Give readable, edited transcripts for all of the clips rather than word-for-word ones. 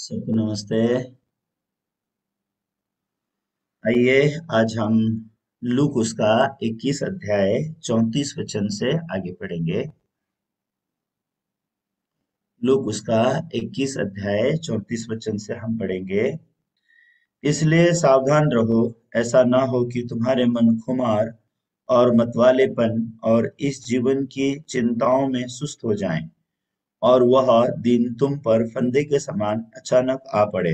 सबको नमस्ते। आइए, आज हम लूक उसका 21 अध्याय 34 वचन से आगे पढ़ेंगे। लूक उसका 21 अध्याय 34 वचन से हम पढ़ेंगे। इसलिए सावधान रहो, ऐसा ना हो कि तुम्हारे मन खुमार और मतवालेपन और इस जीवन की चिंताओं में सुस्त हो जाएं, और वह दिन तुम पर फंदे के समान अचानक आ पड़े,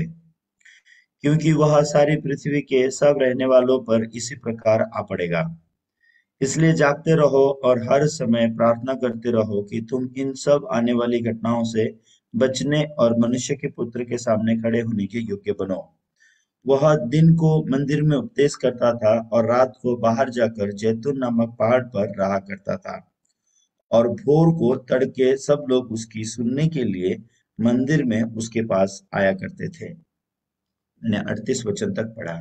क्योंकि वह सारी पृथ्वी के सब रहने वालों पर इसी प्रकार आ पड़ेगा। इसलिए जागते रहो और हर समय प्रार्थना करते रहो कि तुम इन सब आने वाली घटनाओं से बचने और मनुष्य के पुत्र के सामने खड़े होने के योग्य बनो। वह दिन को मंदिर में उपदेश करता था और रात को बाहर जाकर जैतून नामक पहाड़ पर रहा करता था। और भोर को तड़के सब लोग उसकी सुनने के लिए मंदिर में उसके पास आया करते थे। मैंने 38 वचन तक पढ़ा।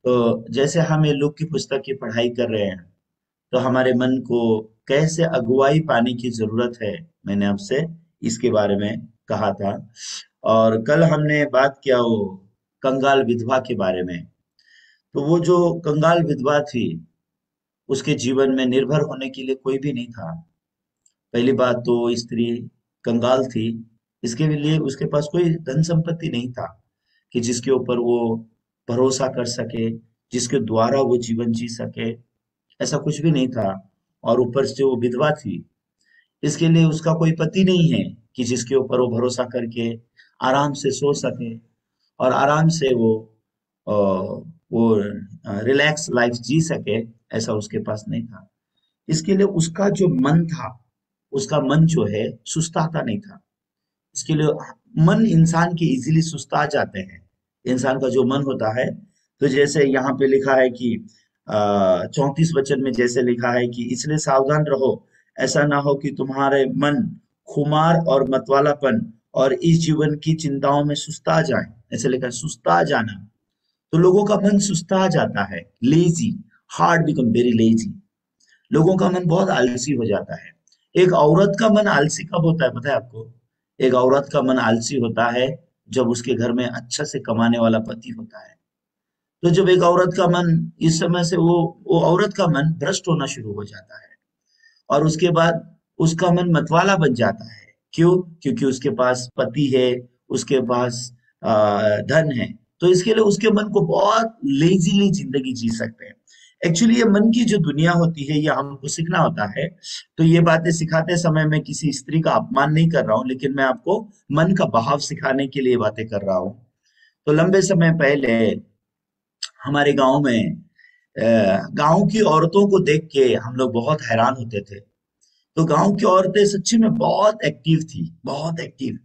तो जैसे हम ये लूक की पुस्तक की पढ़ाई कर रहे हैं, तो हमारे मन को कैसे अगुवाई पाने की जरूरत है, मैंने आपसे इसके बारे में कहा था। और कल हमने बात किया वो कंगाल विधवा के बारे में। तो वो जो कंगाल विधवा थी, उसके जीवन में निर्भर होने के लिए कोई भी नहीं था। पहली बात तो स्त्री कंगाल थी, इसके लिए उसके पास कोई धन संपत्ति नहीं था कि जिसके ऊपर वो भरोसा कर सके, जिसके द्वारा वो जीवन जी सके। ऐसा कुछ भी नहीं था। और ऊपर से वो विधवा थी, इसके लिए उसका कोई पति नहीं है कि जिसके ऊपर वो भरोसा करके आराम से सो सके और आराम से अ, वो रिलैक्स लाइफ जी सके। ऐसा उसके पास नहीं था। इसके लिए उसका जो मन था, उसका मन जो है सुस्ताता नहीं था। इसके लिए मन इंसान के इजीली सुस्ता जाते हैं। इंसान का जो मन होता है, तो जैसे यहाँ पे लिखा है कि 34 वचन में जैसे लिखा है कि इसलिए सावधान रहो, ऐसा ना हो कि तुम्हारे मन खुमार और मतवालापन और इस जीवन की चिंताओं में सुस्ता जाए। ऐसे लिखा है, सुस्ता जाना। तो लोगों का मन सुस्ता जाता है, lazy, heart become very lazy. लोगों का मन बहुत आलसी हो जाता है। एक औरत का मन आलसी कब होता है, पता है आपको? एक औरत का मन आलसी होता है जब उसके घर में अच्छा से कमाने वाला पति होता है। तो जब एक औरत का मन, इस समय से वो औरत का मन भ्रष्ट होना शुरू हो जाता है। और उसके बाद उसका मन मतवाला बन जाता है। क्यों? क्योंकि उसके पास पति है, उसके पास धन है। तो इसके लिए उसके मन को बहुत लेजीली जिंदगी जी सकते हैं। एक्चुअली ये मन की जो दुनिया होती है, ये हमको सीखना होता है। तो ये बातें सिखाते समय मैं किसी स्त्री का अपमान नहीं कर रहा हूँ, लेकिन मैं आपको मन का बहाव सिखाने के लिए बातें कर रहा हूँ। तो लंबे समय पहले हमारे गांव में गांव की औरतों को देख के हम लोग बहुत हैरान होते थे। तो गांव की औरतें सच्ची में बहुत एक्टिव थी, बहुत एक्टिव।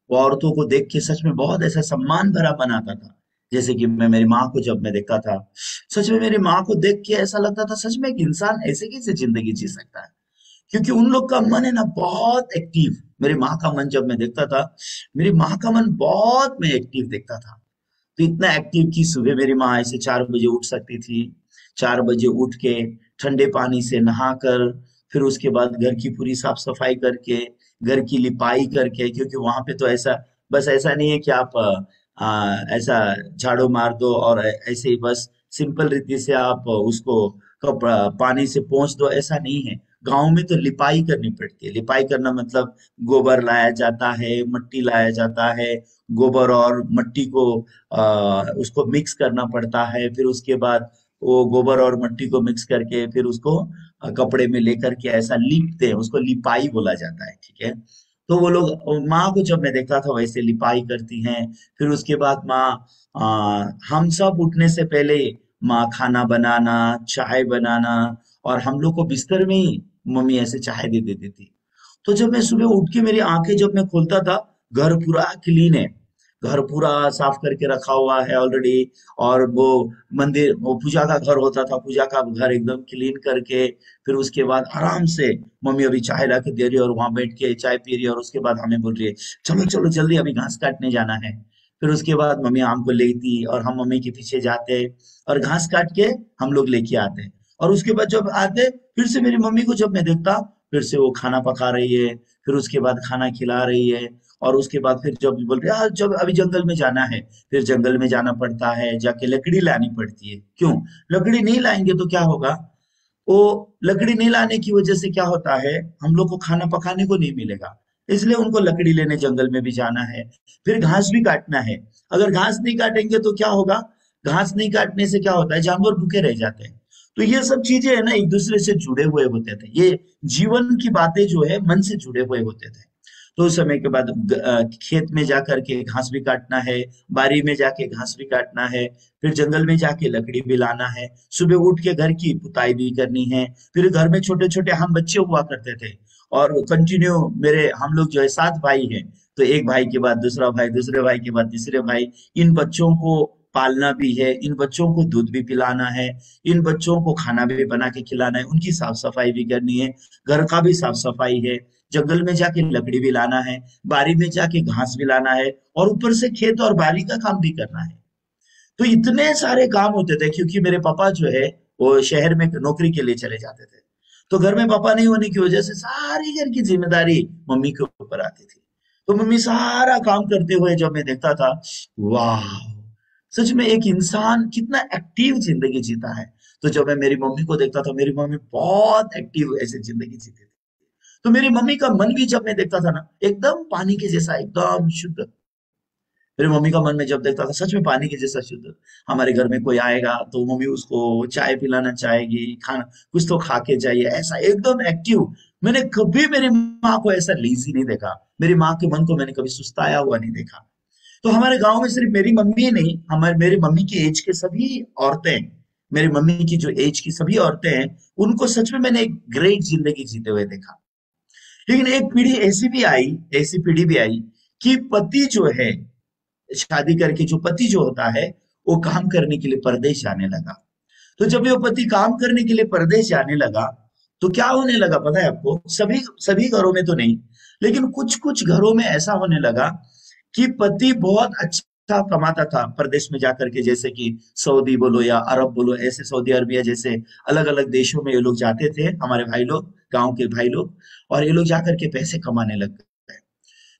वो औरतों को देख के सच में बहुत ऐसा सम्मान भरा बनाता था। जैसे कि मैं मेरी माँ को जब मैं देखता था, सच में मेरी माँ को देख के ऐसा लगता था सच में एक इंसान ऐसे कैसे जिंदगी जी सकता है। क्योंकि उन लोग का मन है ना बहुत एक्टिव। मेरी माँ का मन जब मैं देखता था, मेरी माँ का मन बहुत मैं एक्टिव देखता था। तो इतना एक्टिव कि सुबह मेरी माँ ऐसे 4 बजे उठ सकती थी। 4 बजे उठ के ठंडे पानी से नहाकर, फिर उसके बाद घर की पूरी साफ सफाई करके, घर की लिपाई करके, क्योंकि वहां पे तो ऐसा, बस ऐसा नहीं है कि आप ऐसा झाड़ू मार दो और ऐसे ही बस सिंपल रीति से आप उसको कपड़ा पानी से पोंछ दो, ऐसा नहीं है। गांव में तो लिपाई करनी पड़ती है। लिपाई करना मतलब गोबर लाया जाता है, मट्टी लाया जाता है। गोबर और मट्टी को उसको मिक्स करना पड़ता है। फिर उसके बाद वो गोबर और मट्टी को मिक्स करके फिर उसको कपड़े में लेकर के ऐसा लीपते हैं, उसको लिपाई बोला जाता है, ठीक है। तो वो लोग, माँ को जब मैं देखता था वैसे लिपाई करती हैं। फिर उसके बाद माँ, हम सब उठने से पहले माँ खाना बनाना, चाय बनाना, और हम लोग को बिस्तर में ही मम्मी ऐसे चाय दे देती थी। तो जब मैं सुबह उठ के मेरी आंखें जब मैं खोलता था, घर पूरा क्लीन है, घर पूरा साफ करके रखा हुआ है ऑलरेडी। और वो मंदिर, वो पूजा का घर होता था, पूजा का घर एकदम क्लीन करके फिर उसके बाद आराम से मम्मी अभी चाय ला के दे रही है और वहां बैठ के चाय पी रही है। और उसके बाद हमें बोल रही है, चलो चलो जल्दी अभी घास काटने जाना है। फिर उसके बाद मम्मी आम को लेती और हम मम्मी के पीछे जाते और घास काट के हम लोग लेके आते। और उसके बाद जब आते, फिर से मेरी मम्मी को जब मैं देखता, फिर से वो खाना पका रही है, फिर उसके बाद खाना खिला रही है। और उसके बाद फिर जब बोल रहे हैं जब अभी जंगल में जाना है, फिर जंगल में जाना पड़ता है, जाके लकड़ी लानी पड़ती है। क्यों? लकड़ी नहीं लाएंगे तो क्या होगा? वो लकड़ी नहीं लाने की वजह से क्या होता है, हम लोग को खाना पकाने को नहीं मिलेगा। इसलिए उनको लकड़ी लेने जंगल में भी जाना है। फिर घास भी काटना है। अगर घास नहीं काटेंगे तो क्या होगा? घास नहीं काटने से क्या होता है, जानवर भूखे रह जाते हैं। तो ये सब चीजें है ना, एक दूसरे से जुड़े हुए होते थे। ये जीवन की बातें जो है मन से जुड़े हुए होते थे। तो उस समय के बाद खेत में जाकर के घास भी काटना है, बारी में जाके घास भी काटना है, फिर जंगल में जाके लकड़ी भी लाना है, सुबह उठ के घर की पुताई भी करनी है। फिर घर में छोटे छोटे हम बच्चे हुआ करते थे, और कंटिन्यू मेरे हम लोग जो है 7 भाई हैं। तो एक भाई के बाद दूसरा भाई, दूसरे भाई के बाद तीसरे भाई। इन बच्चों को पालना भी है, इन बच्चों को दूध भी पिलाना है, इन बच्चों को खाना भी बना के खिलाना है, उनकी साफ सफाई भी करनी है, घर का भी साफ सफाई है, जंगल में जाके लकड़ी भी लाना है, बारी में जाके घास भी लाना है, और ऊपर से खेत और बारी का काम भी करना है। तो इतने सारे काम होते थे, क्योंकि मेरे पापा जो है वो शहर में नौकरी के लिए चले जाते थे। तो घर में पापा नहीं होने की वजह से सारी घर की जिम्मेदारी मम्मी के ऊपर आती थी। तो मम्मी सारा काम करते हुए जब मैं देखता था, वाह, सच में एक इंसान कितना एक्टिव जिंदगी जीता है। तो जब मैं मेरी मम्मी को देखता था, मेरी मम्मी बहुत एक्टिव ऐसे जिंदगी जीती थी। तो मेरी मम्मी का मन भी जब मैं देखता था ना, एकदम पानी के जैसा, एकदम शुद्ध। मेरी मम्मी का मन में जब देखता था, सच में पानी के जैसा शुद्ध। हमारे घर में कोई आएगा तो मम्मी उसको चाय पिलाना चाहेगी, खाना कुछ तो खा के जाइए, ऐसा एकदम एक्टिव। मैंने कभी मेरी माँ को ऐसा लेजी नहीं देखा। मेरी माँ के मन को मैंने कभी सुस्ताया हुआ नहीं देखा। तो हमारे गांव में सिर्फ मेरी मम्मी ही नहीं, हमारे मेरी मम्मी की एज के सभी औरतें, मेरी मम्मी की जो एज की सभी औरतें हैं, उनको सच में मैंने एक ग्रेट जिंदगी जीते हुए देखा। लेकिन एक पीढ़ी ऐसी भी आई, ऐसी पीढ़ी भी आई कि पति जो है, शादी करके जो पति जो होता है, वो काम करने के लिए परदेश जाने लगा। तो जब वो पति काम करने के लिए परदेश जाने लगा, तो क्या होने लगा पता है आपको? सभी सभी घरों में तो नहीं, लेकिन कुछ कुछ घरों में ऐसा होने लगा कि पति बहुत अच्छा कमाता था परदेश में जाकर के, जैसे कि सऊदी बोलो या अरब बोलो, ऐसे सऊदी अरबिया जैसे अलग अलग देशों में ये लोग जाते थे, हमारे भाई लोग, गांव के भाई लोग। और ये लोग जाकर के पैसे कमाने लग गए।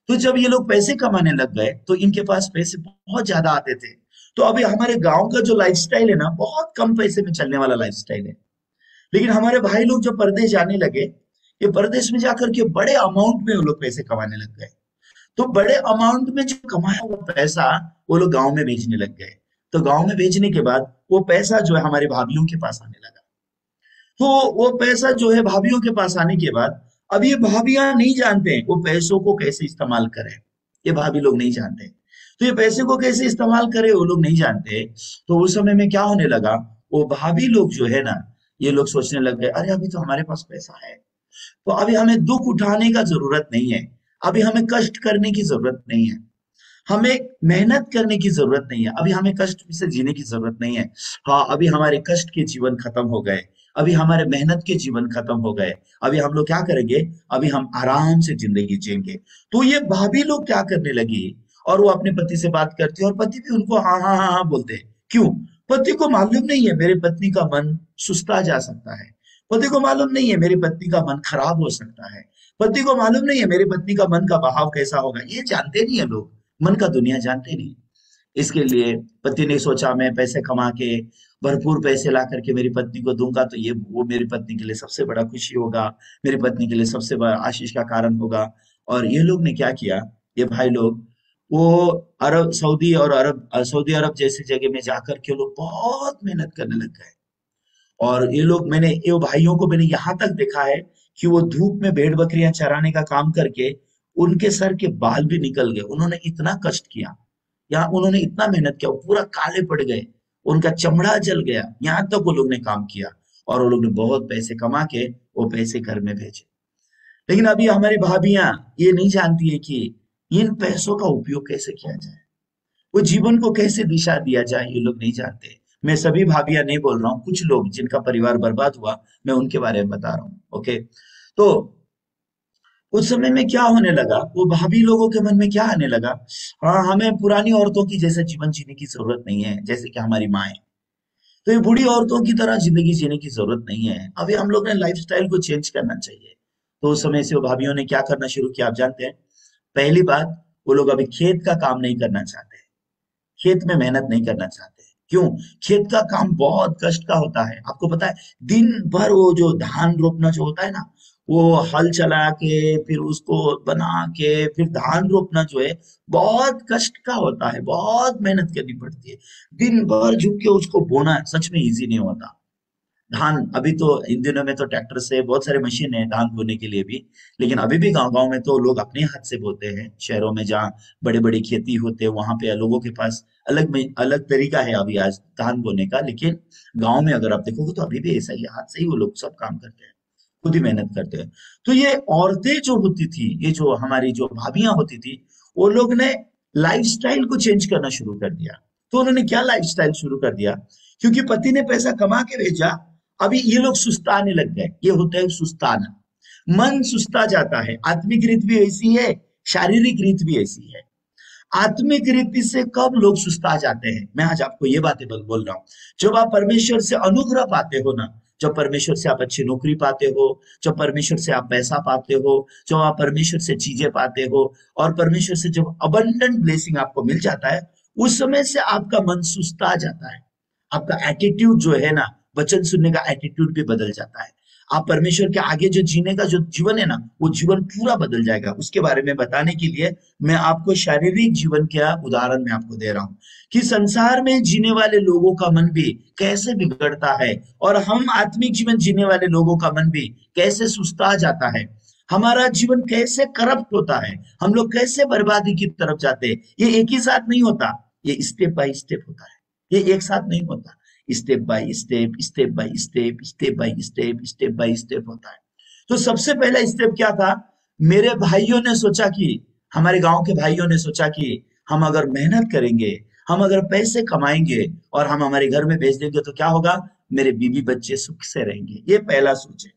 तो जब ये लोग पैसे कमाने लग गए तो इनके पास पैसे बहुत ज्यादा आते थे। तो अभी हमारे गांव का जो लाइफस्टाइल है ना, बहुत कम पैसे में चलने वाला लाइफस्टाइल है। लेकिन हमारे भाई लोग जब परदेश जाने लगे, ये परदेश में जाकर के बड़े अमाउंट में वो लोग पैसे कमाने लग गए। तो बड़े अमाउंट में जो कमाया हुआ पैसा वो लोग गांव में भेजने लग गए। तो गांव में भेजने के बाद वो पैसा जो है हमारी भाभीियों के पास आने लगा। तो वो पैसा जो है भाभीियों के पास आने के बाद, अब ये भाभीियां नहीं जानते हैं वो पैसों को कैसे इस्तेमाल करें। ये भाभी लोग नहीं जानते। तो ये पैसे को कैसे इस्तेमाल करे वो लोग नहीं जानते। तो उस समय में क्या होने लगा, वो भाभी लोग जो है ना, ये लोग सोचने लग गए, अरे अभी तो हमारे पास पैसा है, तो अभी हमें दुख उठाने का जरूरत नहीं है, अभी हमें कष्ट करने की जरूरत नहीं है, हमें मेहनत करने की जरूरत नहीं है, अभी हमें कष्ट से जीने की जरूरत नहीं है। हाँ, अभी हमारे कष्ट के जीवन खत्म हो गए, अभी हमारे मेहनत के जीवन खत्म हो गए, अभी हम लोग क्या करेंगे, अभी हम आराम से जिंदगी जिएंगे। तो ये भाभी लोग क्या करने लगी, और वो अपने पति से बात करती है, और पति भी उनको हाँ हाँ हाँ हाँ बोलते हैं। क्यों? पति को मालूम नहीं है मेरे पत्नी का मन सुस्ता जा सकता है, पति को मालूम नहीं है मेरी पत्नी का मन खराब हो सकता है, पति को मालूम नहीं है मेरी पत्नी का मन का बहाव कैसा होगा। ये जानते नहीं है लोग, मन का दुनिया जानते नहीं। इसके लिए पति ने सोचा मैं पैसे कमा के भरपूर पैसे ला करके मेरी पत्नी को दूंगा, तो ये वो मेरी पत्नी के लिए सबसे बड़ा खुशी होगा, मेरी पत्नी के लिए सबसे बड़ा आशीष का कारण होगा। और ये लोग ने क्या किया, ये भाई लोग, वो अरब, सऊदी और अरब, सऊदी अरब जैसी जगह में जाकर के लोग बहुत मेहनत करने लग गए। और ये लोग, मैंने ये भाइयों को मैंने यहाँ तक देखा है कि वो धूप में भेड़ बकरियां चराने का काम करके उनके सर के बाल भी निकल गए। उन्होंने इतना कष्ट किया, या उन्होंने इतना मेहनत किया, वो पूरा काले पड़ गए, उनका चमड़ा जल गया, यहाँ तक वो लोग ने काम किया। और वो लोग ने बहुत पैसे कमा के वो पैसे घर में भेजे। लेकिन अभी हमारी भाभियां ये नहीं जानती है कि इन पैसों का उपयोग कैसे किया जाए, वो जीवन को कैसे दिशा दिया जाए, ये लोग नहीं जानते। मैं सभी भाभियां नहीं बोल रहा हूँ, कुछ लोग जिनका परिवार बर्बाद हुआ, मैं उनके बारे में बता रहा हूँ। ओके, तो उस समय में क्या होने लगा, वो भाभी लोगों के मन में क्या आने लगा, हाँ, हमें पुरानी औरतों की जैसे जीवन जीने की जरूरत नहीं है, जैसे कि हमारी माए। तो ये बूढ़ी औरतों की तरह जिंदगी जीने की जरूरत नहीं है, अभी हम लोग ने लाइफस्टाइल को चेंज करना चाहिए। तो उस समय से वो भाभीियों ने क्या करना शुरू किया, आप जानते हैं? पहली बात, वो लोग अभी खेत का काम नहीं करना चाहते, खेत में मेहनत नहीं करना चाहते। क्यों? खेत का काम बहुत कष्ट का होता है, आपको पता है। दिन भर वो जो धान रोपना जो होता है ना, वो हल चला के फिर उसको बना के फिर धान रोपना जो है बहुत कष्ट का होता है, बहुत मेहनत करनी पड़ती है। दिन भर झुक के उसको बोना सच में इजी नहीं होता। धान अभी तो इन दिनों में तो ट्रैक्टर से बहुत सारे मशीन है धान बोने के लिए भी, लेकिन अभी भी गांव गांव में तो लोग अपने हाथ से बोते हैं। शहरों में जहाँ बड़ी बड़ी खेती होते हैं वहां पे लोगों के पास अलग में अलग तरीका है अभी आज धान बोने का, लेकिन गांव में अगर आप देखोगे तो अभी भी ऐसा ही हाथ से ही वो लोग सब काम करते हैं, खुद ही मेहनत करते हैं। तो ये औरतें जो होती थी, ये जो हमारी जो भाभियां होती थी, वो लोग ने लाइफस्टाइल को चेंज करना शुरू कर दिया। तो उन्होंने क्या लाइफस्टाइल शुरू कर दिया? क्योंकि पति ने पैसा कमा के भेजा, अभी ये लोग सुस्ताने लग गए। ये होता है सुस्ताना, मन सुस्ता जाता है। आत्मिक रीत भी ऐसी है, शारीरिक रीत भी ऐसी है। आत्मिक रीति से कब लोग सुस्ता जाते हैं, मैं आज आपको ये बातें बोल रहा हूं। जब आप परमेश्वर से अनुग्रह पाते हो ना, जब परमेश्वर से आप अच्छी नौकरी पाते हो, जब परमेश्वर से आप पैसा पाते हो, जब आप परमेश्वर से चीजें पाते हो, और परमेश्वर से जब अबंडेंट ब्लेसिंग आपको मिल जाता है, उस समय से आपका मन सुस्ता जाता है। आपका एटीट्यूड जो है ना, वचन सुनने का एटीट्यूड भी बदल जाता है। आप परमेश्वर के आगे जो जीने का जो जीवन है ना, वो जीवन पूरा बदल जाएगा। उसके बारे में बताने के लिए मैं आपको शारीरिक जीवन का उदाहरण मैं आपको दे रहा हूं कि संसार में जीने वाले लोगों का मन भी कैसे बिगड़ता है, और हम आत्मिक जीवन जीने वाले लोगों का मन भी कैसे सुस्ता जाता है। हमारा जीवन कैसे करप्ट होता है, हम लोग कैसे बर्बादी की तरफ जाते हैं। ये एक ही साथ नहीं होता, ये स्टेप बाय स्टेप होता है। ये एक साथ नहीं होता, step by step, step by step, step by step, step by step होता है। तो सबसे पहला स्टेप क्या था? मेरे भाइयों ने सोचा कि, हमारे गांव के भाइयों ने सोचा कि हम अगर मेहनत करेंगे, हम अगर पैसे कमाएंगे और हम हमारे घर में भेज देंगे तो क्या होगा? मेरे बीवी बच्चे सुख से रहेंगे। ये पहला सोचे।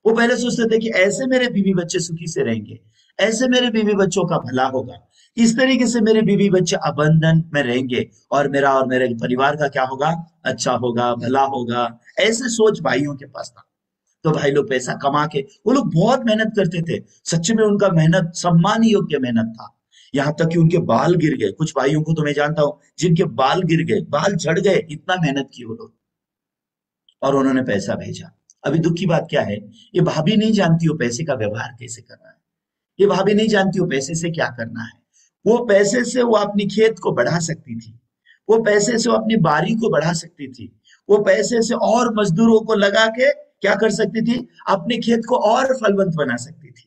वो पहले सोचते थे कि ऐसे मेरे बीवी बच्चे सुखी से रहेंगे, ऐसे मेरे बीवी बच्चों का भला होगा, इस तरीके से मेरे बीवी बच्चे अबंधन में रहेंगे, और मेरा और मेरे परिवार का क्या होगा? अच्छा होगा, भला होगा। ऐसे सोच भाइयों के पास था। तो भाई लोग पैसा कमा के, वो लोग बहुत मेहनत करते थे। सच में उनका मेहनत सम्मान योग्य मेहनत था। यहाँ तक कि उनके बाल गिर गए। कुछ भाइयों को तो मैं जानता हूं जिनके बाल गिर गए, बाल झड़ गए, इतना मेहनत की वो लोग, और उन्होंने पैसा भेजा। अभी दुख की बात क्या है? ये भाभी नहीं जानती हो पैसे का व्यवहार कैसे करना है। ये भाभी नहीं जानती हो पैसे से क्या करना है। वो पैसे से वो अपनी खेत को बढ़ा सकती थी, वो पैसे से वो अपनी बारी को बढ़ा सकती थी, वो पैसे से और मजदूरों को लगा के क्या कर सकती थी? अपने खेत को और फलवंत बना सकती थी,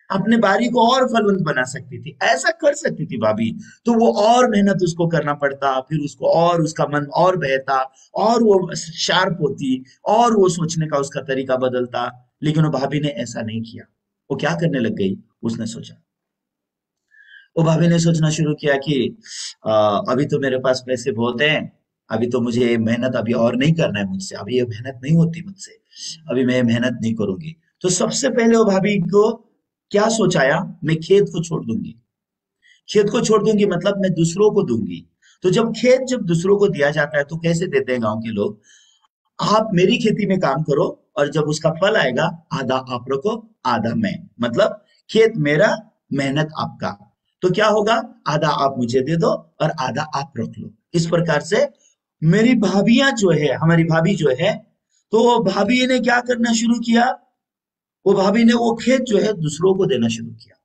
अपने बारी को और फलवंत बना सकती थी। ऐसा कर सकती थी भाभी। तो वो और मेहनत उसको करना पड़ता, फिर उसको और उसका मन और बहता, और वो शार्प होती, और वो सोचने का उसका तरीका बदलता। लेकिन वो भाभी ने ऐसा नहीं किया। वो क्या करने लग गई? उसने सोचा, वो भाभी ने सोचना शुरू किया कि अभी तो मेरे पास पैसे बहुत हैं, अभी तो मुझे ये मेहनत अभी और नहीं करना है मुझसे, अभी ये मेहनत नहीं होती मुझसे, अभी मैं ये मेहनत नहीं करूंगी। तो सबसे पहले वो भाभी को क्या सोचाया? मैं खेत को छोड़ दूंगी। खेत को छोड़ दूंगी मतलब मैं दूसरों को दूंगी। तो जब दूसरों को दिया जाता है तो कैसे देते हैं गांव के लोग? आप मेरी खेती में काम करो, और जब उसका फल आएगा आधा आप रखो, आधा मैं। मतलब खेत मेरा, मेहनत आपका। तो क्या होगा? आधा आप मुझे दे दो और आधा आप रख लो। इस प्रकार से मेरी भाभियां जो है, हमारी भाभी जो है, तो वो भाभी ने क्या करना शुरू किया? वो भाभी ने वो खेत जो है दूसरों को देना शुरू किया।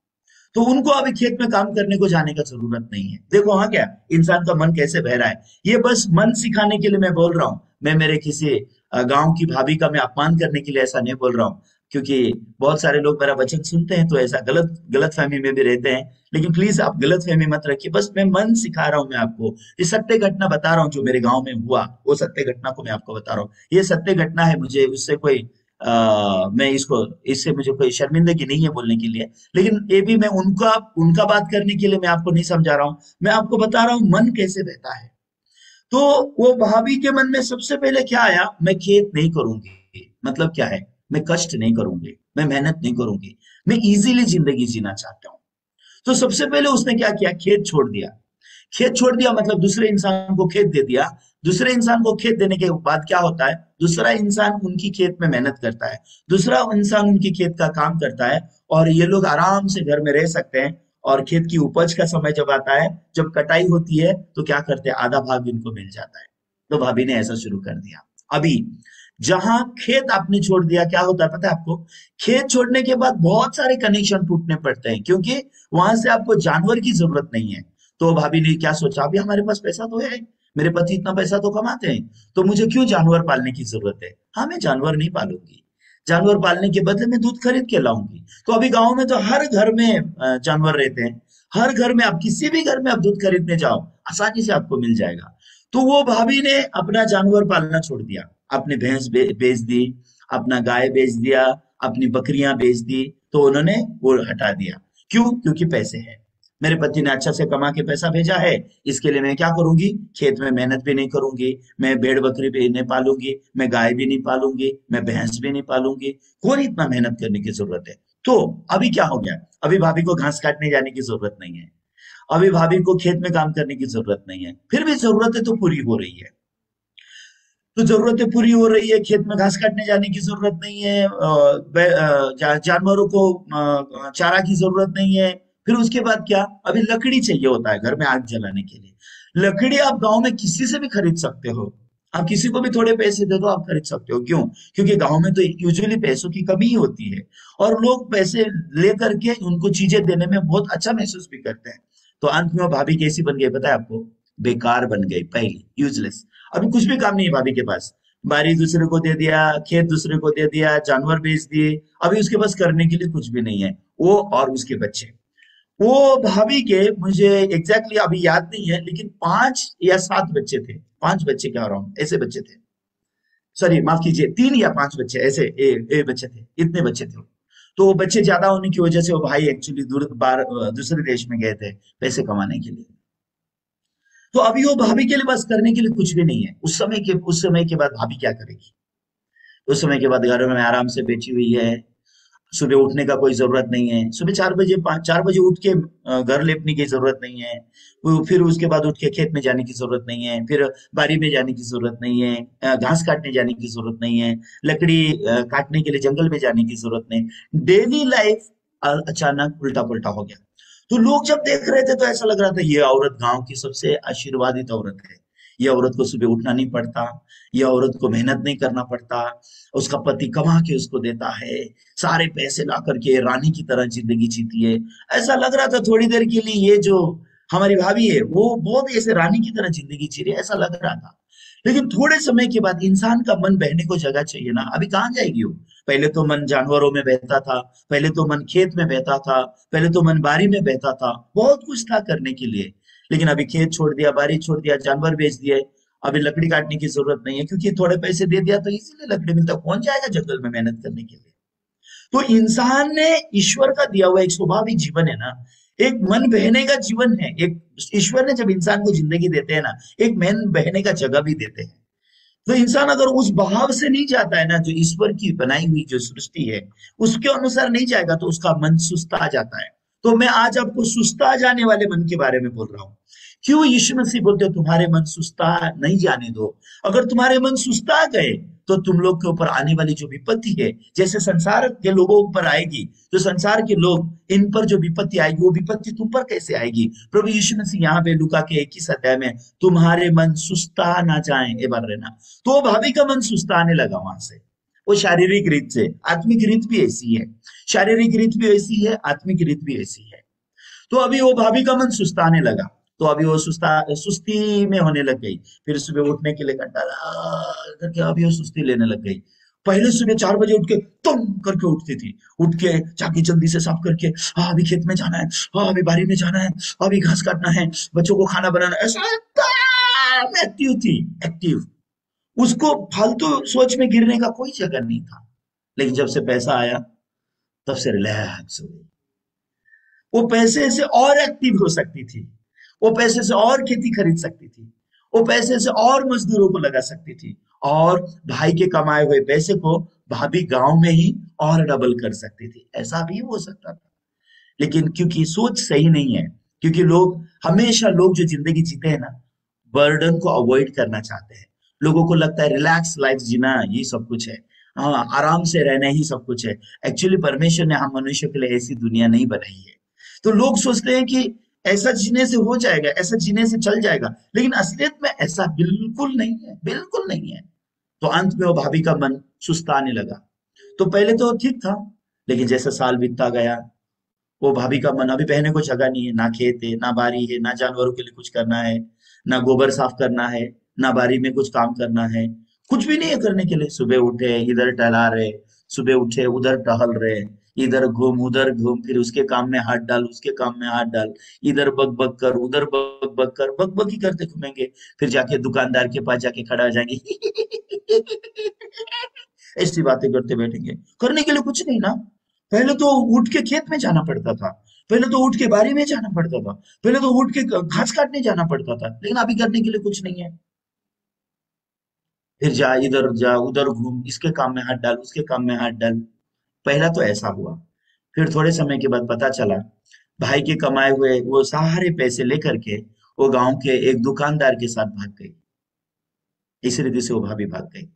तो उनको अभी खेत में काम करने को जाने का जरूरत नहीं है। देखो हाँ, क्या इंसान का मन कैसे बह रहा है। ये बस मन सिखाने के लिए मैं बोल रहा हूँ। मैं मेरे किसी गांव की भाभी का मैं अपमान करने के लिए ऐसा नहीं बोल रहा हूँ, क्योंकि बहुत सारे लोग मेरा वचन सुनते हैं तो ऐसा गलत गलत फहमी में भी रहते हैं। लेकिन प्लीज आप गलत फहमी मत रखिए, बस मैं मन सिखा रहा हूँ। मैं आपको ये सत्य घटना बता रहा हूँ जो मेरे गांव में हुआ, वो सत्य घटना को मैं आपको बता रहा हूँ। ये सत्य घटना है, मुझे उससे कोई मैं इसको, इससे मुझे कोई शर्मिंदगी नहीं है बोलने के लिए। लेकिन ये भी मैं उनका उनका बात करने के लिए मैं आपको नहीं समझा रहा हूँ, मैं आपको बता रहा हूँ मन कैसे बहता है। तो वो भाभी के मन में सबसे पहले क्या आया? मैं खेत नहीं करूंगी। मतलब क्या है? मैं कष्ट नहीं करूंगी, मैं मेहनत नहीं करूंगी, मैं इजीली जिंदगी जीना चाहता हूँ। तो सबसे पहले उसने क्या किया? खेत छोड़ दिया। खेत छोड़ दिया मतलब दूसरे इंसान को खेत दे दिया। दूसरे इंसान को खेत देने के बाद क्या होता है? दूसरा इंसान उनकी खेत में मेहनत करता है, दूसरा इंसान उनकी खेत का काम करता है, और ये लोग आराम से घर में रह सकते हैं। और खेत की उपज का समय जब आता है, जब कटाई होती है, तो क्या करते हैं, आधा भाग इनको मिल जाता है। तो भाभी ने ऐसा शुरू कर दिया। अभी जहां खेत आपने छोड़ दिया, क्या होता है पता है आपको? खेत छोड़ने के बाद बहुत सारे कनेक्शन टूटने पड़ते हैं, क्योंकि वहां से आपको जानवर की जरूरत नहीं है। तो भाभी ने क्या सोचा, अभी हमारे पास पैसा तो है, मेरे पति इतना पैसा तो कमाते हैं, तो मुझे क्यों जानवर पालने की जरूरत है? हाँ, मैं जानवर नहीं पालूंगी, जानवर पालने के बदले में दूध खरीद के लाऊंगी। तो अभी गांव में तो हर घर में जानवर रहते हैं, हर घर में, आप किसी भी घर में आप दूध खरीदने जाओ, आसानी से आपको मिल जाएगा। तो वो भाभी ने अपना जानवर पालना छोड़ दिया, अपनी भैंस बेच दी, अपना गाय बेच दिया, अपनी बकरियां बेच दी, तो उन्होंने वो हटा दिया। क्यों? क्योंकि पैसे हैं, मेरे पति ने अच्छा से कमा के पैसा भेजा है, इसके लिए मैं क्या करूंगी, खेत में मेहनत भी नहीं करूंगी, मैं भेड़ बकरी भी नहीं पालूंगी, मैं गाय भी नहीं पालूंगी, मैं भैंस भी नहीं पालूंगी, कौन इतना मेहनत करने की जरूरत है? तो अभी क्या हो गया, अभी भाभी को घास काटने जाने की जरूरत नहीं है, अभी भाभी को खेत में काम करने की जरूरत नहीं है, फिर भी जरूरतें तो पूरी हो रही है। तो जरूरतें पूरी हो रही है, खेत में घास काटने जाने की जरूरत नहीं है, जानवरों को चारा की जरूरत नहीं है। फिर उसके बाद क्या, अभी लकड़ी चाहिए होता है घर में आग जलाने के लिए। लकड़ी आप गांव में किसी से भी खरीद सकते हो, आप किसी को भी थोड़े पैसे दे दो, आप खरीद सकते हो। क्यों? क्योंकि गांव में तो यूजुअली पैसों की कमी ही होती है, और लोग पैसे लेकर के उनको चीजें देने में बहुत अच्छा महसूस भी करते हैं। तो अंत में वो भाभी कैसी बन गई पता है आपको? बेकार बन गई, पहली यूजलेस। अभी कुछ भी काम नहीं है भाभी के पास, बारी दूसरे को दे दिया, खेत दूसरे को दे दिया, जानवर बेच दिए, अभी उसके पास करने के लिए कुछ भी नहीं है। वो और उसके बच्चे, वो भाभी के, मुझे एग्जैक्टली अभी याद नहीं है, लेकिन 5 या 7 बच्चे थे, 5 बच्चे क्या अराउंड ऐसे बच्चे थे, सॉरी माफ कीजिए, 3 या 5 बच्चे ऐसे बच्चे थे, इतने बच्चे थे। तो वो बच्चे ज्यादा होने की वजह से वो भाई एक्चुअली दूसरे देश में गए थे पैसे कमाने के लिए। तो अभी वो भाभी के लिए बस करने के लिए कुछ भी नहीं है। उस समय के बाद भाभी क्या करेगी? उस समय के बाद घर में आराम से बैठी हुई है, सुबह उठने का कोई जरूरत नहीं है, सुबह 4 बजे 4 बजे उठ के घर लेपने की जरूरत नहीं है, फिर उसके बाद उठ के खेत में जाने की जरूरत नहीं है, फिर बाड़ी में जाने की जरूरत नहीं है, घास काटने जाने की जरूरत नहीं है, लकड़ी काटने के लिए जंगल में जाने की जरूरत नहीं। डेली लाइफ अचानक उल्टा पुल्टा हो गया। तो लोग जब देख रहे थे तो ऐसा लग रहा था ये औरत गांव की सबसे आशीर्वादित औरत है, ये औरत को सुबह उठना नहीं पड़ता, ये औरत को मेहनत नहीं करना पड़ता, उसका पति कमा के उसको देता है, सारे पैसे ला करके रानी की तरह जिंदगी जीती है। ऐसा लग रहा था थोड़ी देर के लिए ये जो हमारी भाभी है वो बहुत ऐसे रानी की तरह जिंदगी जी रही है, ऐसा लग रहा था। लेकिन थोड़े समय के बाद इंसान का मन बहने को जगह चाहिए ना, अभी कहाँ जाएगी वो? पहले तो मन जानवरों में बहता था, पहले तो मन खेत में बहता था, पहले तो मन बारी में बहता था, बहुत कुछ था करने के लिए। लेकिन अभी खेत छोड़ दिया, बारी छोड़ दिया, जानवर बेच दिए, अभी लकड़ी काटने की जरूरत नहीं है, क्योंकि थोड़े पैसे दे दिया तो इसीलिए लकड़ी मिलता, कौन जाएगा जंगल में मेहनत करने के लिए? तो इंसान ने ईश्वर का दिया हुआ एक स्वाभाविक जीवन है ना, एक मन बहने का जीवन है, एक ईश्वर ने जब इंसान को जिंदगी देते हैं ना, एक मन बहने का जगह भी देते हैं। तो इंसान अगर उस बहाव से नहीं जाता है ना, जो ईश्वर की बनाई हुई जो सृष्टि है उसके अनुसार नहीं जाएगा, तो उसका मन सुस्ता जाता है। तो मैं आज आपको सुस्ता जाने वाले मन के बारे में बोल रहा हूँ। क्यों यीशु मसीह बोलते हो तुम्हारे मन सुस्ता नहीं जाने दो? अगर तुम्हारे मन सुस्ता गए तो तुम लोग के ऊपर आने वाली जो विपत्ति है, जैसे संसार के लोगों पर आएगी, जो संसार के लोग इन पर जो विपत्ति आएगी, वो विपत्ति तुम पर कैसे आएगी? प्रभु यीशु मसीह यहाँ पे लूका के 21 अध्याय में, तुम्हारे मन सुस्ता ना जाए ए बार रहना। तो भाभी का मन सुस्ता आने लगा वहां से, वो शारीरिक रीत से। आत्मिक रीत भी ऐसी है, शारीरिक रीत भी ऐसी है, आत्मिक रीत भी ऐसी है। तो अभी वो भाभी का मन सुस्ताने लगा, तो अभी वो सुस्ती में होने लग गई। फिर सुबह उठने के लिए कंटाला करके अभी वो सुस्ती लेने लग गई। पहले सुबह 4 बजे उठ के तुम करके उठती थी, उठ के चाकी जल्दी से साफ करके, हाँ अभी खेत में जाना है, हाँ अभी बारी में जाना है, अभी घास काटना है, बच्चों को खाना बनाना है, ऐसा एकदम एक्टिव थी, एक्टिव। उसको फालतू सोच में गिरने का कोई जगह नहीं था। लेकिन जब से पैसा आया तब से रिलैक्स हो गई। वो पैसे से और एक्टिव हो सकती थी, वो पैसे से और खेती खरीद सकती थी, वो पैसे से और मजदूरों को लगा सकती थी, और भाई के कमाए हुए पैसे को भाभी गांव में ही और डबल कर सकती थी। ऐसा भी हो सकता था, लेकिन क्योंकि सोच सही नहीं है, क्योंकि लोग जो जिंदगी जीते हैं ना, बर्डन को अवॉइड करना चाहते हैं। लोगों को लगता है रिलैक्स लाइफ जीना ये सब कुछ है, हाँ आराम से रहना ही सब कुछ है। एक्चुअली परमेश्वर ने हम मनुष्य के लिए ऐसी दुनिया नहीं बनाई है। तो लोग सोचते हैं कि ऐसा जीने से हो जाएगा, ऐसा जीने से चल जाएगा, लेकिन असलियत में ऐसा बिल्कुल नहीं है, बिल्कुल नहीं है। तो अंत में वो भाभी का मन सुस्ताने लगा। तो पहले तो ठीक था, लेकिन जैसे साल बीतता गया, वो भाभी का मन, अभी बहने को जगह नहीं है, ना खेत है, ना बारी है, ना जानवरों के लिए कुछ करना है, ना गोबर साफ करना है, ना बारी में कुछ काम करना है, कुछ भी नहीं है करने के लिए। सुबह उठे इधर टहला रहे, सुबह उठे उधर टहल रहे, इधर घूम उधर घूम, फिर उसके काम में हाथ डाल, उसके काम में हाथ डाल, इधर बक बक कर, उधर बक बक कर, बक बक ही करते घूमेंगे। फिर जाके दुकानदार के पास जाके खड़ा हो जाएंगे, ऐसी बातें करते बैठेंगे, करने के लिए कुछ नहीं ना। पहले तो उठ के खेत में जाना पड़ता था, पहले तो उठ के बारी में जाना पड़ता था, पहले तो उठ के घास काटने जाना पड़ता था, लेकिन अभी करने के लिए कुछ नहीं है। फिर जा उधर घूम, इसके काम में हाथ डाल, उसके काम में हाथ डाल। पहला तो ऐसा हुआ। फिर थोड़े समय के बाद पता चला, भाई के कमाए हुए वो सारे पैसे लेकर के वो गांव के एक दुकानदार के साथ भाग गई। इस रीति से वो भाभी भाग गई,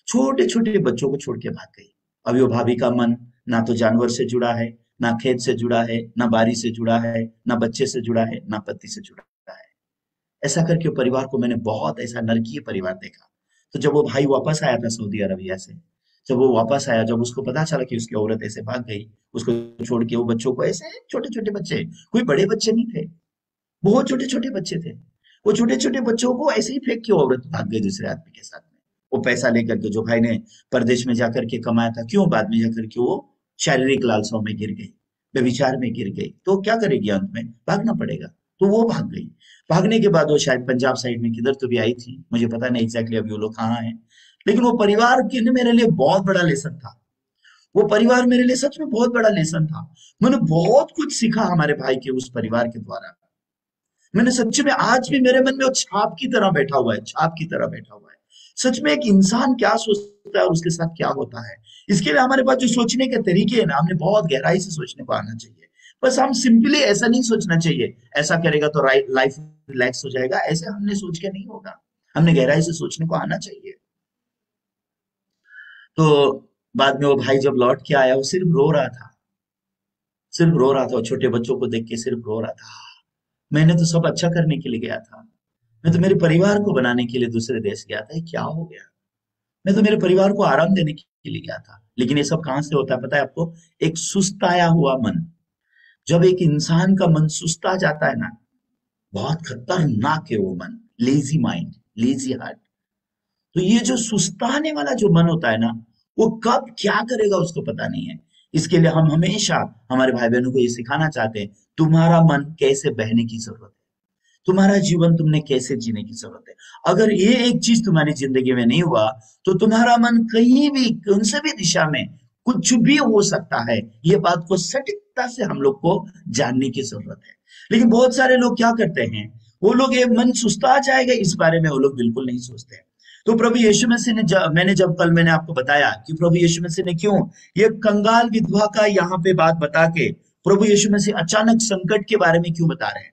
छोटे छोटे बच्चों को छोड़ के भाग गई। अभी वो भाभी का मन ना तो जानवर से जुड़ा है, ना खेत से जुड़ा है, ना बारी से जुड़ा है, ना बच्चे से जुड़ा है, ना पति से जुड़ा है। ऐसा करके परिवार को मैंने बहुत ऐसा नरकीय परिवार देखा। तो जब वो भाई वापस आया था सऊदी अरबिया से, जब वो वापस आया, जब उसको पता चला कि उसकी औरत ऐसे भाग गई, उसको छोड़ के, वो बच्चों को, ऐसे छोटे छोटे बच्चे, कोई बड़े बच्चे नहीं थे, बहुत छोटे छोटे बच्चे थे, वो छोटे छोटे बच्चों को ऐसे ही फेंक के औरत भाग गई दूसरे आदमी के साथ में। वो पैसा लेकर के, जो भाई ने परदेश में जाकर के कमाया था, क्यों बाद में जाकर के वो शारीरिक लालसाओं में गिर गई, व्यभिचार में गिर गई, तो क्या करेगी, अंत में भागना पड़ेगा। तो वो भाग गई। भागने के बाद वो शायद पंजाब साइड में किधर तो भी आई थी, मुझे पता नहीं एग्जैक्टली अभी वो लोग कहाँ हैं। लेकिन वो परिवार के लिए मेरे लिए बहुत बड़ा लेसन था। वो परिवार मेरे लिए सच में बहुत बड़ा लेसन था। मैंने बहुत कुछ सीखा हमारे भाई के उस परिवार के द्वारा। मैंने सच में, आज भी मेरे मन में वो छाप की तरह बैठा हुआ है, छाप की तरह बैठा हुआ है। सच में एक इंसान क्या सोचता है और उसके साथ क्या होता है, इसके लिए हमारे पास जो सोचने के तरीके हैं ना, हमने बहुत गहराई से सोचने को आना चाहिए। बस हम सिंपली ऐसा नहीं सोचना चाहिए, ऐसा करेगा तो लाइफ रिलैक्स हो जाएगा, ऐसे हमने सोच के नहीं होगा। हमने गहराई से सोचने को आना चाहिए। तो बाद में वो भाई जब लौट के आया, वो सिर्फ रो रहा था, सिर्फ रो रहा था, वो छोटे बच्चों को देख के सिर्फ रो रहा था। मैंने तो सब अच्छा करने के लिए गया था, मैं तो मेरे परिवार को बनाने के लिए दूसरे देश गया था, ये क्या हो गया। मैं तो मेरे परिवार को आराम देने के लिए गया था। लेकिन ये सब कहां से होता है पता है आपको? एक सुस्ताया हुआ मन। जब एक इंसान का मन सुस्ता जाता है ना, बहुत खतरनाक है वो मन, लेजी माइंड, लेजी हार्ट। तो ये जो सुस्ताने वाला जो मन होता है ना, वो कब क्या करेगा उसको पता नहीं है। इसके लिए हम हमेशा हमारे भाई बहनों को ये सिखाना चाहते हैं, तुम्हारा मन कैसे बहने की जरूरत है, तुम्हारा जीवन तुमने कैसे जीने की जरूरत है। अगर ये एक चीज तुम्हारी जिंदगी में नहीं हुआ, तो तुम्हारा मन कहीं भी, कौन से भी दिशा में कुछ भी हो सकता है। ये बात को सटीकता से हम लोग को जानने की जरूरत है। लेकिन बहुत सारे लोग क्या करते हैं, वो लोग ये मन सुस्ता जाएगा इस बारे में वो लोग बिल्कुल नहीं सोचते हैं। तो प्रभु यीशु मसीह ने मैंने जब कल मैंने आपको बताया कि प्रभु यीशु मसीह ने क्यों ये कंगाल विधवा का यहाँ पे बात बता के, प्रभु यीशु मसीह अचानक संकट के बारे में क्यों बता रहे हैं,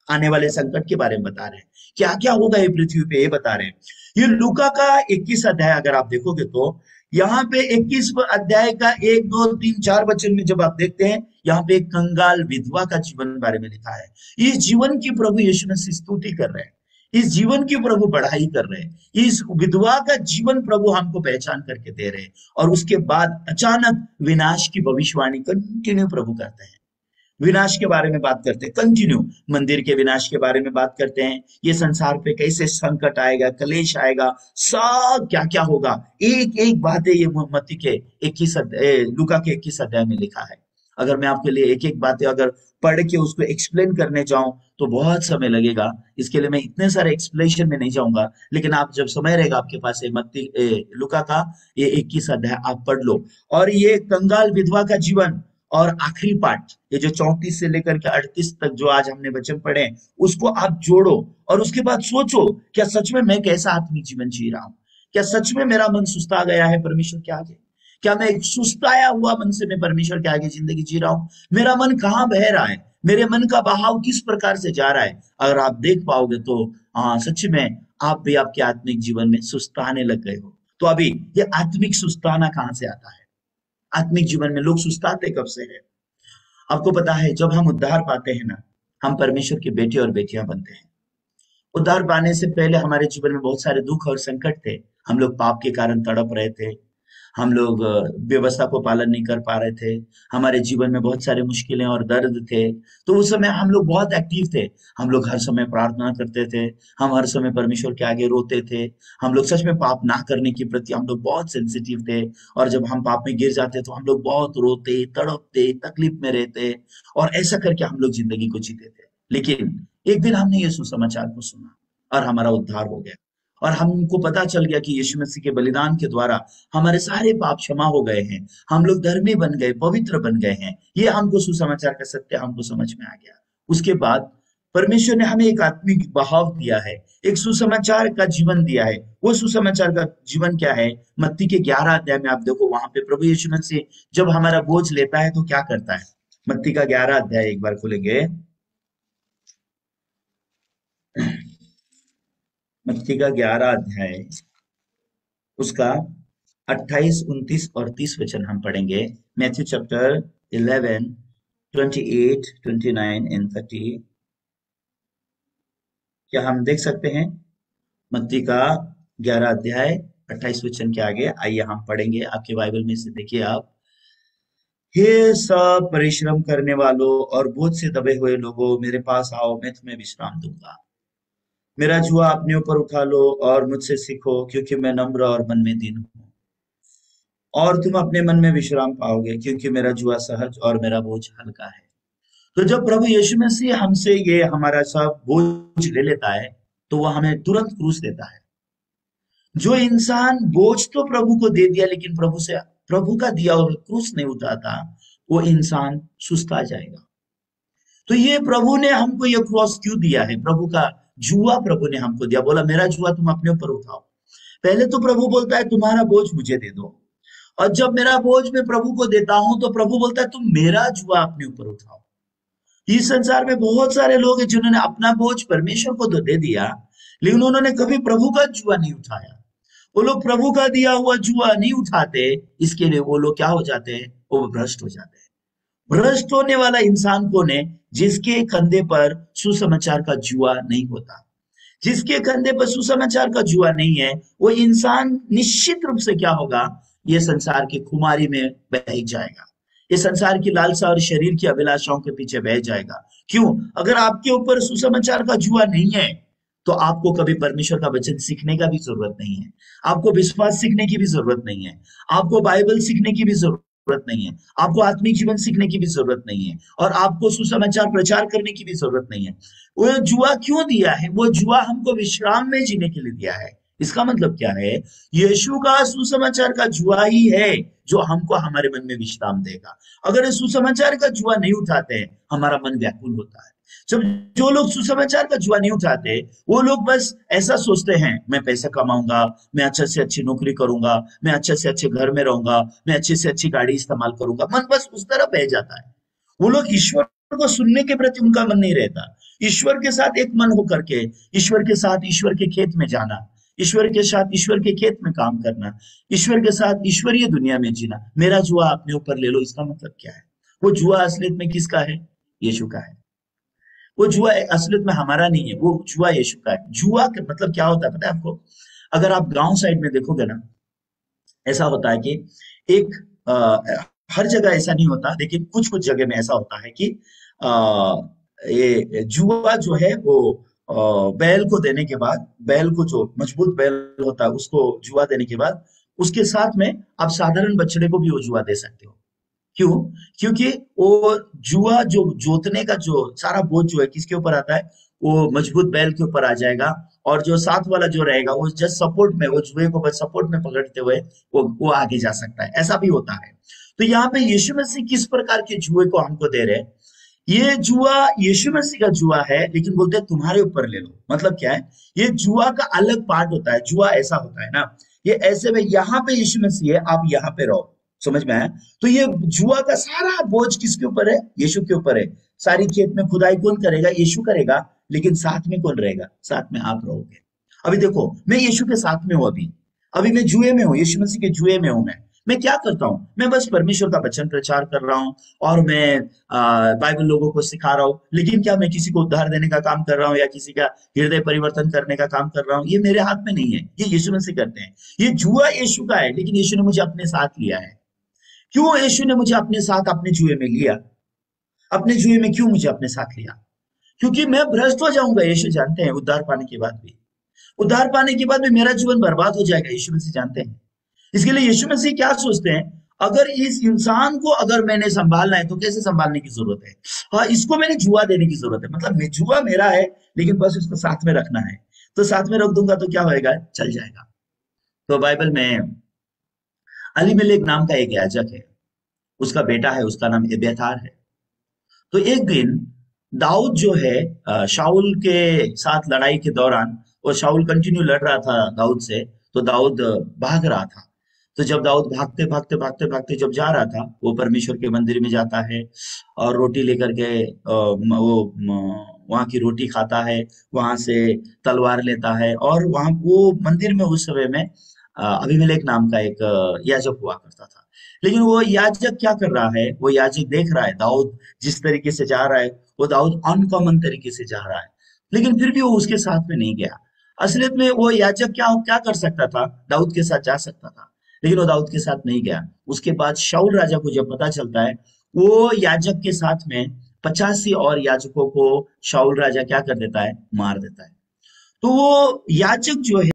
आने वाले संकट के बारे में बता रहे हैं, क्या क्या होगा ये पृथ्वी पे, ये बता रहे हैं। ये लूका का 21 अध्याय अगर आप देखोगे तो यहाँ पे 21 अध्याय का 1 2 3 4 वचन में जब आप देखते हैं, यहाँ पे एक कंगाल विधवा का जीवन बारे में लिखा है। इस जीवन की प्रभु यीशु मसीह स्तुति कर रहे हैं, इस जीवन की प्रभु बढ़ाई कर रहे हैं, इस विधवा का जीवन प्रभु हमको पहचान करके दे रहे हैं। और उसके बाद अचानक विनाश की भविष्यवाणी कंटिन्यू प्रभु करते हैं, विनाश के बारे में बात करते हैं, कंटिन्यू मंदिर के विनाश के बारे में बात करते हैं, ये संसार पे कैसे संकट आएगा, कलेश आएगा, सब क्या क्या होगा, एक एक बातें ये मत्ती के 21 लूका के 21 अध्याय में लिखा है। अगर मैं आपके लिए एक एक बातें अगर पढ़ के उसको एक्सप्लेन करने जाऊं तो बहुत समय लगेगा। इसके लिए मैं इतने सारे एक्सप्लेनेशन में नहीं जाऊंगा, लेकिन आप जब समय रहेगा आपके पास लूका का ये 21 अध्याय आप पढ़ लो। और ये कंगाल विधवा का जीवन और आखिरी पार्ट, ये जो 34 से लेकर के 38 तक जो आज हमने वचन पढ़े, उसको आप जोड़ो और उसके बाद सोचो, क्या सच में मैं कैसा आत्मिक जीवन जी रहा हूँ? क्या सच में मेरा मन सुस्ता गया है परमेश्वर के आगे? क्या मैं एक सुस्ताया हुआ मन से मैं परमेश्वर के आगे जिंदगी जी रहा हूँ? मेरा मन कहाँ बह रहा है, मेरे मन का बहाव किस प्रकार से जा रहा है? अगर आप देख पाओगे तो हाँ, सच में आप भी आपके आत्मिक जीवन में सुस्ताने लग गए हो। तो अभी ये आत्मिक सुस्ताना कहाँ से आता है? आत्मिक जीवन में लोग सुस्ताते कब से है? आपको पता है जब हम उद्धार पाते हैं ना, हम परमेश्वर के बेटे और बेटियां बनते हैं। उद्धार पाने से पहले हमारे जीवन में बहुत सारे दुख और संकट थे। हम लोग पाप के कारण तड़प रहे थे। हम लोग व्यवस्था को पालन नहीं कर पा रहे थे। हमारे जीवन में बहुत सारे मुश्किलें और दर्द थे। तो उस समय हम लोग बहुत एक्टिव थे। हम लोग हर समय प्रार्थना करते थे। हम हर समय परमेश्वर के आगे रोते थे। हम लोग सच में पाप ना करने के प्रति हम लोग बहुत सेंसिटिव थे। और जब हम पाप में गिर जाते तो हम लोग बहुत रोते, तड़पते, तकलीफ में रहते। और ऐसा करके हम लोग जिंदगी को जीते थे। लेकिन एक दिन हमने ये सुसमाचार को सुना और हमारा उद्धार हो गया। और हमको पता चल गया कि यीशु मसीह के बलिदान के द्वारा हमारे सारे पाप क्षमा हो गए हैं। हम लोग धर्मी बन गए, पवित्र बन गए हैं। ये हमको सुसमाचार का सत्य हमको समझ में आ गया। उसके बाद परमेश्वर ने हमें एक आत्मिक बहाव दिया है, एक सुसमाचार का जीवन दिया है। वो सुसमाचार का जीवन क्या है? मत्ती के 11 अध्याय में आप देखो, वहां पे प्रभु यीशु मसीह जब हमारा बोझ लेता है तो क्या करता है? मत्ती का 11 अध्याय एक बार खोलेंगे। मत्ती का 11 अध्याय, उसका 28, 29 और 30 वचन हम पढ़ेंगे। Matthew chapter 11, 28, 29 and 30। क्या हम देख सकते हैं? मत्ती का 11 अध्याय 28 वचन के आगे आइए हम पढ़ेंगे। आपके बाइबल में से देखिए आप। हे सब परिश्रम करने वालों और बोझ से दबे हुए लोगों, मेरे पास आओ, मैं तुम्हें विश्राम दूंगा। मेरा जुआ अपने ऊपर उठा लो और मुझसे सीखो, क्योंकि मैं नम्र और मन में दीन हूँ, और तुम अपने मन में विश्राम पाओगे, क्योंकि मेरा जुआ सहज और मेरा बोझ हल्का है। तो जब प्रभु यीशु मसीह हमसे ये हमारा सब बोझ ले लेता है, तो वह हमें तुरंत क्रूस देता है। जो इंसान बोझ तो प्रभु को दे दिया, लेकिन प्रभु का दिया और क्रूस नहीं उठाता, वो इंसान सुस्ता जाएगा। तो ये प्रभु ने हमको ये क्रॉस क्यों दिया है? प्रभु का जुआ प्रभु ने हमको दिया। बोला मेरा जुआ तुम अपने ऊपर उठाओ। पहले तो प्रभु बोलता है तुम्हारा बोझ मुझे दे दो, और जब मेरा बोझ मैं प्रभु को देता हूं तो प्रभु बोलता है तुम मेरा जुआ अपने ऊपर उठाओ। इस संसार में बहुत सारे लोग हैं जिन्होंने अपना बोझ परमेश्वर को तो दे दिया, लेकिन उन्होंने कभी प्रभु का जुआ नहीं उठाया। वो लोग प्रभु का दिया हुआ जुआ नहीं उठाते, इसके लिए वो लोग क्या हो जाते हैं? वो भ्रष्ट हो जाते हैं। भ्रष्ट होने वाला इंसान कौन है? जिसके कंधे पर सुसमाचार का जुआ नहीं होता। जिसके कंधे पर सुसमाचार का जुआ नहीं है, वो इंसान निश्चित रूप से क्या होगा? ये संसार की खुमारी में बह जाएगा। ये संसार की लालसा और शरीर की अभिलाषाओं के पीछे बह जाएगा। क्यों? अगर आपके ऊपर सुसमाचार का जुआ नहीं है, तो आपको कभी परमेश्वर का वचन सीखने का भी जरूरत नहीं है। आपको विश्वास सीखने की भी जरूरत नहीं है। आपको बाइबल सीखने की भी जरूरत नहीं है। आपको आत्मिक जीवन सीखने की भी जरूरत नहीं है। और आपको सुसमाचार प्रचार करने की भी जरूरत नहीं है। वो जुआ क्यों दिया है? वो जुआ हमको विश्राम में जीने के लिए दिया है। इसका मतलब क्या है? यीशु का सुसमाचार का जुआ ही है जो हमको हमारे मन में विश्राम देगा। अगर इस सुसमाचार का जुआ नहीं उठाते हैं, हमारा मन व्याकुल होता है। जब जो लोग सुसमाचार का जुआ नहीं उठाते, वो लोग बस ऐसा सोचते हैं मैं पैसा कमाऊंगा, मैं अच्छे से अच्छी नौकरी करूंगा, मैं अच्छे से अच्छे घर में रहूंगा, मैं अच्छे से अच्छी गाड़ी इस्तेमाल करूंगा। मन बस उस तरह बह जाता है। वो लोग ईश्वर को सुनने के प्रति उनका मन नहीं रहता। ईश्वर के साथ एक मन होकर के, ईश्वर के साथ ईश्वर के खेत में जाना, ईश्वर के साथ ईश्वर के खेत में काम करना, ईश्वर के साथ ईश्वरीय दुनिया में जीना। मेरा जुआ अपने ऊपर ले लो, इसका मतलब क्या है? वो जुआ असलियत में किसका है? यीशु का है। वो जुआ असलियत में हमारा नहीं है, वो जुआ यीशु का है। जुआ का मतलब क्या होता है पता है आपको? अगर आप गांव साइड में देखोगे ना, ऐसा होता है कि एक हर जगह ऐसा नहीं होता, लेकिन कुछ कुछ जगह में ऐसा होता है कि आ, ये जुआ जो है वो बैल को देने के बाद, बैल को जो मजबूत बैल होता है उसको जुआ देने के बाद, उसके साथ में आप साधारण बछड़े को भी वो जुआ दे सकते हो। क्यों? क्योंकि वो जुआ जो जोतने का जो सारा बोझ जो है किसके ऊपर आता है? वो मजबूत बैल के ऊपर आ जाएगा। और जो साथ वाला जो रहेगा वो जस्ट सपोर्ट में, वो जुए को बस सपोर्ट में पकड़ते हुए वो आगे जा सकता है। ऐसा भी होता है। तो यहाँ पे यीशु मसीह किस प्रकार के जुए को हमको दे रहे हैं? ये जुआ यीशु मसीह का जुआ है, लेकिन बोलते हैं तुम्हारे ऊपर ले लो। मतलब क्या है? ये जुआ का अलग पार्ट होता है। जुआ ऐसा होता है ना, ये ऐसे में यहाँ पे यीशु मसीह है, आप यहाँ पे रहो। समझ में आया? तो ये जुआ का सारा बोझ किसके ऊपर है? यीशु के ऊपर है। सारी खेत में खुदाई कौन करेगा? यीशु करेगा। लेकिन साथ में कौन रहेगा? साथ में आप रहोगे। अभी देखो, मैं यीशु के साथ में हूं। अभी अभी मैं जुए में हूँ, यीशु मसीह के जुए में हूं। मैं मैं क्या करता हूँ? मैं बस परमेश्वर का वचन प्रचार कर रहा हूँ और मैं बाइबल लोगों को सिखा रहा हूँ, लेकिन क्या मैं किसी को उद्धार देने का काम कर रहा हूँ या किसी का हृदय परिवर्तन करने का काम कर रहा हूँ? ये मेरे हाथ में नहीं है, ये यीशु मसीह करते हैं। ये जुआ यीशु का है, लेकिन यीशु ने मुझे अपने साथ लिया है। क्यों यीशु ने मुझे अपने साथ अपने जुए में लिया? अपने जुए में क्यों मुझे अपने साथ लिया? क्योंकि मैं भ्रष्ट हो जाऊंगा, यीशु जानते हैं, उद्धार पाने के बाद भी। उद्धार पाने के बाद भी मेरा जीवन बर्बाद हो जाएगा, यीशु मसीह जानते हैं। इसके लिए यीशु मसीह क्या सोचते हैं? अगर इस इंसान को अगर मैंने संभालना है तो कैसे संभालने की जरूरत है? हाँ, इसको मैंने जुआ देने की जरूरत है, मतलब मैं जुआ मेरा है, लेकिन बस उसको साथ में रखना है। तो साथ में रख दूंगा तो क्या होएगा? चल जाएगा। तो बाइबल में अलीमेलेक नाम का एक याजक है, उसका बेटा है, उसका नाम एब्यातार है। तो एक दिन दाऊद जो है शाऊल के साथ लड़ाई के दौरान, और शाऊल कंटिन्यू लड़ रहा था दाऊद से, तो दाऊद भाग रहा था। तो जब दाऊद भागते भागते भागते भागते जब जा रहा था, वो परमेश्वर के मंदिर में जाता है और रोटी लेकर के वहां की रोटी खाता है, वहां से तलवार लेता है, और वहां वो मंदिर में उस समय में अबीमेलेक नाम का एक याजक हुआ करता था। लेकिन वो याजक क्या कर रहा है? वो याजक देख रहा है दाऊद जिस तरीके से जा रहा है, वो दाऊद अनकॉमन तरीके से जा रहा है, लेकिन फिर भी वो उसके साथ में नहीं गया। असलियत में वो याजक क्या क्या कर सकता था? दाऊद के साथ जा सकता था, लेकिन वो दाऊद के साथ नहीं गया। उसके बाद शाऊल राजा को जब पता चलता है, वो याजक के साथ में 85 और याजकों को शाऊल राजा क्या कर देता है? मार देता है। तो वो याजक जो है